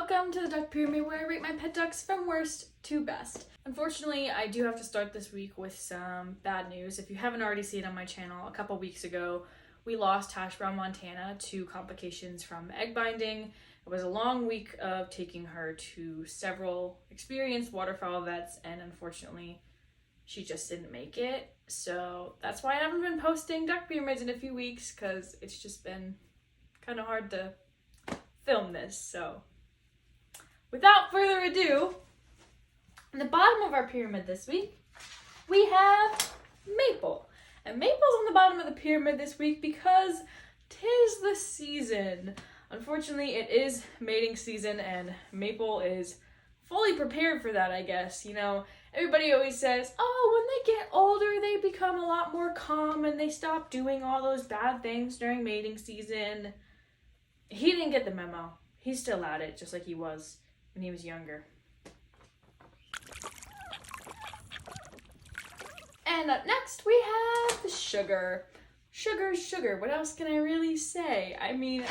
Welcome to the Duck Pyramid, where I rate my pet ducks from worst to best. Unfortunately, I do have to start this week with some bad news. If you haven't already seen it on my channel, a couple weeks ago, we lost HashBrown Montana to complications from egg binding. It was a long week of taking her to several experienced waterfowl vets, and unfortunately, she just didn't make it. So that's why I haven't been posting duck pyramids in a few weeks, because it's just been kind of hard to film this. So without further ado, in the bottom of our pyramid this week, we have Maple. And Maple's on the bottom of the pyramid this week because 'tis the season. Unfortunately, it is mating season, and Maple is fully prepared for that, I guess. You know, everybody always says, oh, when they get older, they become a lot more calm and they stop doing all those bad things during mating season. He didn't get the memo. He's still at it, just like he was when he was younger. And up next, we have the Sugar. Sugar. What else can I really say? I mean,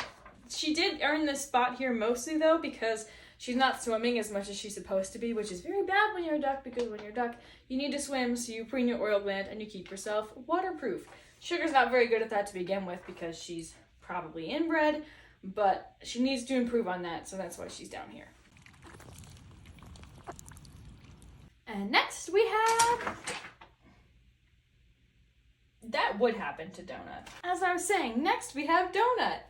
she did earn this spot here mostly, though, because she's not swimming as much as she's supposed to be, which is very bad when you're a duck, because when you're a duck, you need to swim, so you preen your oil gland and you keep yourself waterproof. Sugar's not very good at that to begin with because she's probably inbred, but she needs to improve on that, so that's why she's down here. And next we have... That would happen to Donut. As I was saying, next we have Donut.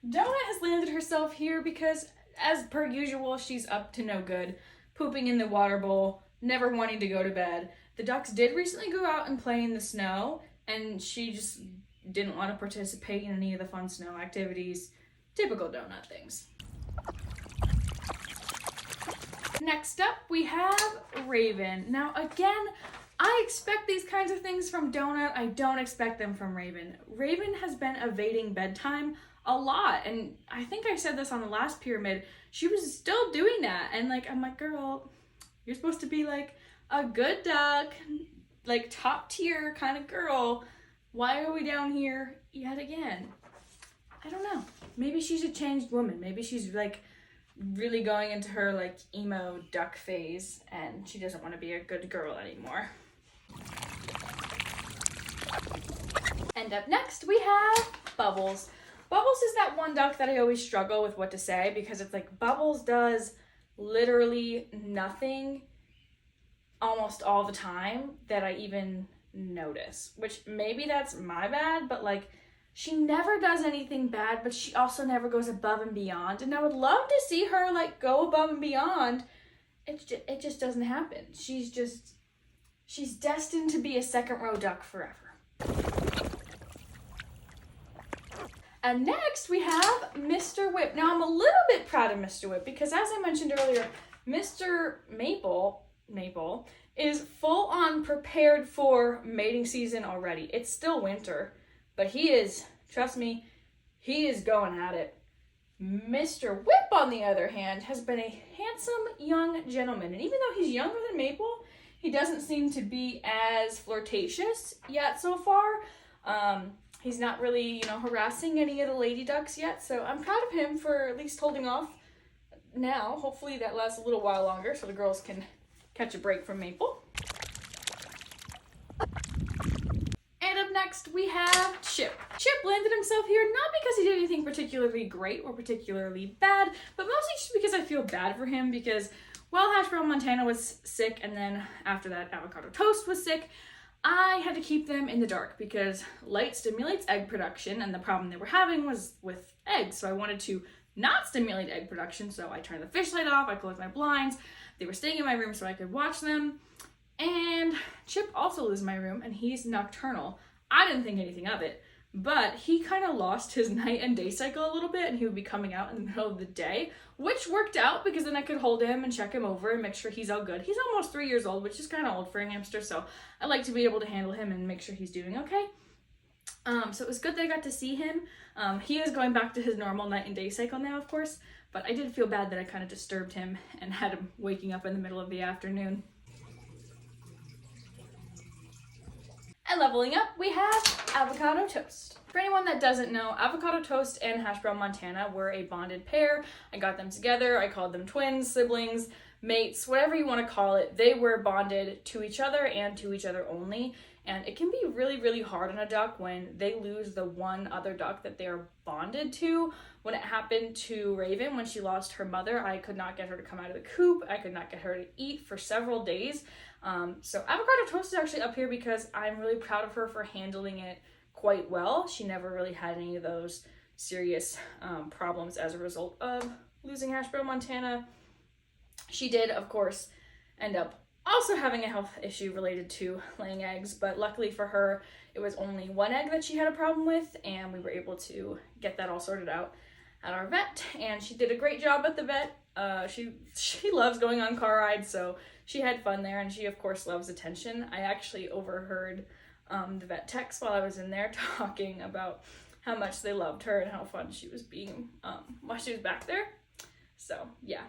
Donut has landed herself here because, as per usual, she's up to no good. Pooping in the water bowl, never wanting to go to bed. The ducks did recently go out and play in the snow, and she just didn't want to participate in any of the fun snow activities. Typical Donut things. Next up, we have Raven. Now, again, I expect these kinds of things from Donut. I don't expect them from Raven. Raven has been evading bedtime a lot, and I think I said this on the last pyramid. She was still doing that, and I'm like, girl, you're supposed to be like a good duck, like top tier kind of girl. Why are we down here yet again? I don't know. Maybe she's a changed woman. Maybe she's like really going into her like emo duck phase, and she doesn't want to be a good girl anymore. And up next we have Bubbles. Bubbles is that one duck that I always struggle with what to say, because it's like Bubbles does literally nothing almost all the time that I even notice, which maybe that's my bad, but like she never does anything bad, but she also never goes above and beyond, and I would love to see her like go above and beyond. It just doesn't happen. She's destined to be a second row duck forever. And next we have Mr. Whip. Now I'm a little bit proud of Mr. Whip because, as I mentioned earlier, Mr. Maple is full on prepared for mating season already. It's still winter, but he is, trust me, he is going at it. Mr. Whip, on the other hand, has been a handsome young gentleman, and even though he's younger than Maple, he doesn't seem to be as flirtatious yet so far. He's not really, harassing any of the lady ducks yet, so I'm proud of him for at least holding off now. Hopefully that lasts a little while longer so the girls can catch a break from Maple. And up next we have Chip. Chip landed himself here not because he did anything particularly great or particularly bad, but mostly just because I feel bad for him, because while HashBrown Montana was sick, and then after that Avocado Toast was sick, I had to keep them in the dark because light stimulates egg production, and the problem they were having was with eggs. So I wanted to not stimulate egg production, so I turned the fish light off, I closed my blinds. They were staying in my room so I could watch them. And Chip also lives in my room, and he's nocturnal. I didn't think anything of it, but he kind of lost his night and day cycle a little bit, and he would be coming out in the middle of the day, which worked out because then I could hold him and check him over and make sure he's all good. He's almost 3 years old, which is kind of old for a hamster, so I like to be able to handle him and make sure he's doing okay. So it was good that I got to see him. He is going back to his normal night and day cycle now, of course, but I did feel bad that I kind of disturbed him and had him waking up in the middle of the afternoon. And leveling up, we have Avocado Toast. For anyone that doesn't know, Avocado Toast and HashBrown Montana were a bonded pair. I got them together. I called them twins, siblings, mates, whatever you want to call it. They were bonded to each other and to each other only. And it can be really, really hard on a duck when they lose the one other duck that they are bonded to. When it happened to Raven, when she lost her mother, I could not get her to come out of the coop. I could not get her to eat for several days. So Avocado Toast is actually up here because I'm really proud of her for handling it quite well. She never really had any of those serious problems as a result of losing HashBrown Montana. She did, of course, end up also having a health issue related to laying eggs, but luckily for her, it was only one egg that she had a problem with, and we were able to get that all sorted out at our vet, and she did a great job at the vet. She loves going on car rides, so she had fun there, and she of course loves attention. I actually overheard the vet techs while I was in there talking about how much they loved her and how fun she was being while she was back there. So yeah,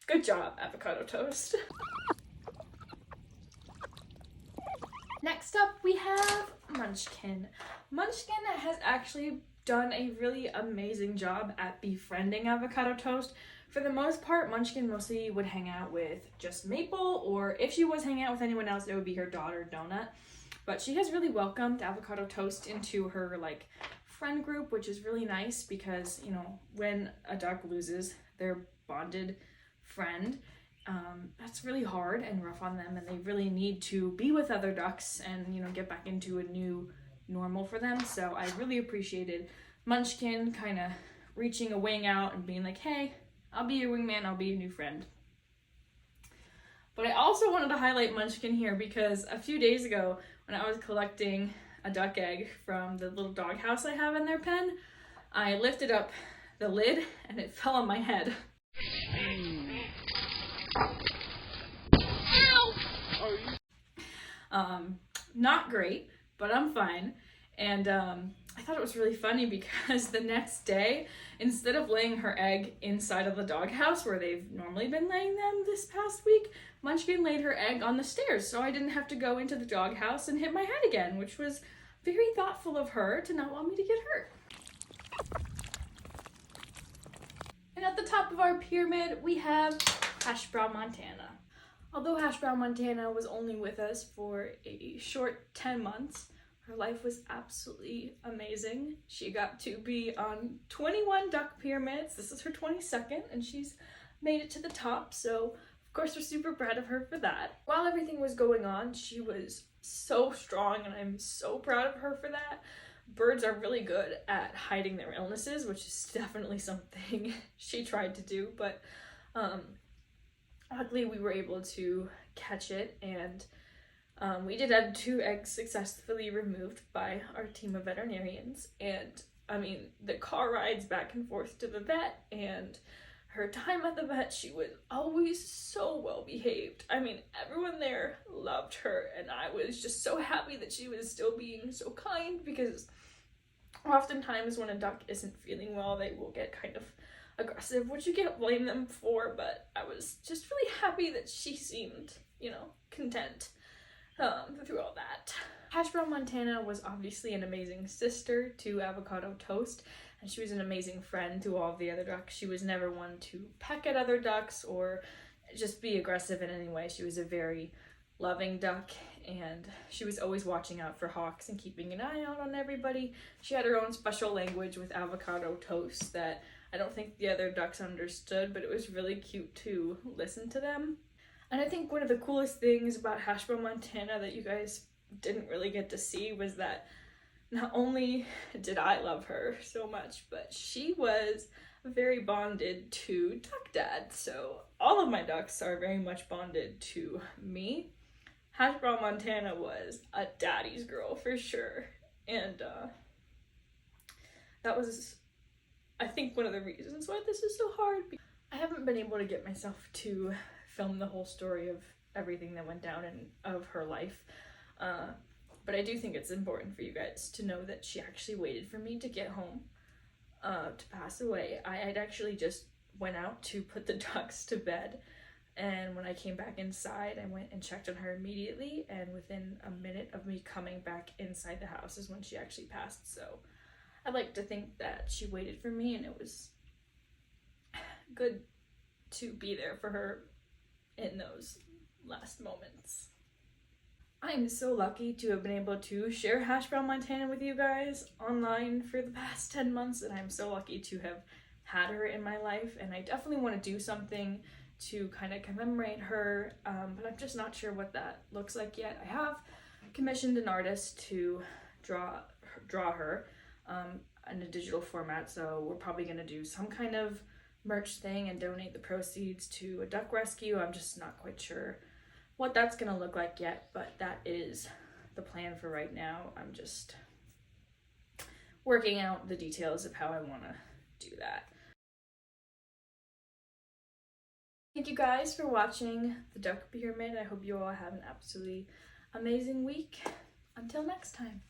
good job, Avocado Toast. Next up, we have Munchkin. Munchkin has actually done a really amazing job at befriending Avocado Toast. For the most part, Munchkin mostly would hang out with just Maple, or if she was hanging out with anyone else, it would be her daughter, Donut. But she has really welcomed Avocado Toast into her, like, friend group, which is really nice because, you know, when a duck loses their bonded friend, that's really hard and rough on them, and they really need to be with other ducks and, you know, get back into a new normal for them. So I really appreciated Munchkin kind of reaching a wing out and being like, hey, I'll be your wingman, I'll be your new friend. But I also wanted to highlight Munchkin here because a few days ago when I was collecting a duck egg from the little dog house I have in their pen, I lifted up the lid and it fell on my head. Not great, but I'm fine. And I thought it was really funny because the next day, instead of laying her egg inside of the doghouse where they've normally been laying them this past week, Munchkin laid her egg on the stairs, so I didn't have to go into the doghouse and hit my head again, which was very thoughtful of her to not want me to get hurt. And at the top of our pyramid, we have HashBrown Montana. Although HashBrown Montana was only with us for a short 10 months, her life was absolutely amazing. She got to be on 21 duck pyramids. This is her 22nd, and she's made it to the top, so of course we're super proud of her for that. While everything was going on, she was so strong, and I'm so proud of her for that. Birds are really good at hiding their illnesses, which is definitely something she tried to do, but luckily we were able to catch it, and we did have 2 eggs successfully removed by our team of veterinarians. And I mean, the car rides back and forth to the vet and her time at the vet, she was always so well behaved. I mean, everyone there loved her, and I was just so happy that she was still being so kind, because oftentimes when a duck isn't feeling well, they will get kind of aggressive, which you can't blame them for, but I was just really happy that she seemed, you know, content through all that. HashBrown Montana was obviously an amazing sister to Avocado Toast, and she was an amazing friend to all of the other ducks. She was never one to peck at other ducks or just be aggressive in any way. She was a very loving duck, and she was always watching out for hawks and keeping an eye out on everybody. She had her own special language with Avocado Toast that I don't think the other ducks understood, but it was really cute to listen to them. And I think one of the coolest things about HashBrown Montana that you guys didn't really get to see was that not only did I love her so much, but she was very bonded to Duck Dad. So all of my ducks are very much bonded to me. HashBrown Montana was a daddy's girl for sure. And that was, I think, one of the reasons why this is so hard. I haven't been able to get myself to film the whole story of everything that went down and of her life. But I do think it's important for you guys to know that she actually waited for me to get home to pass away. I had actually just went out to put the ducks to bed, And when I came back inside, I went and checked on her immediately, and within a minute of me coming back inside the house is when she actually passed. So I'd like to think that she waited for me, and it was good to be there for her in those last moments. I'm so lucky to have been able to share HashBrown Montana with you guys online for the past 10 months, and I'm so lucky to have had her in my life, and I definitely want to do something to kind of commemorate her, but I'm just not sure what that looks like yet. I have commissioned an artist to draw her in a digital format, so we're probably going to do some kind of merch thing and donate the proceeds to a duck rescue. I'm just not quite sure what that's going to look like yet, but that is the plan for right now. I'm just working out the details of how I want to do that. Thank you guys for watching the Duck Pyramid. I hope you all have an absolutely amazing week. Until next time.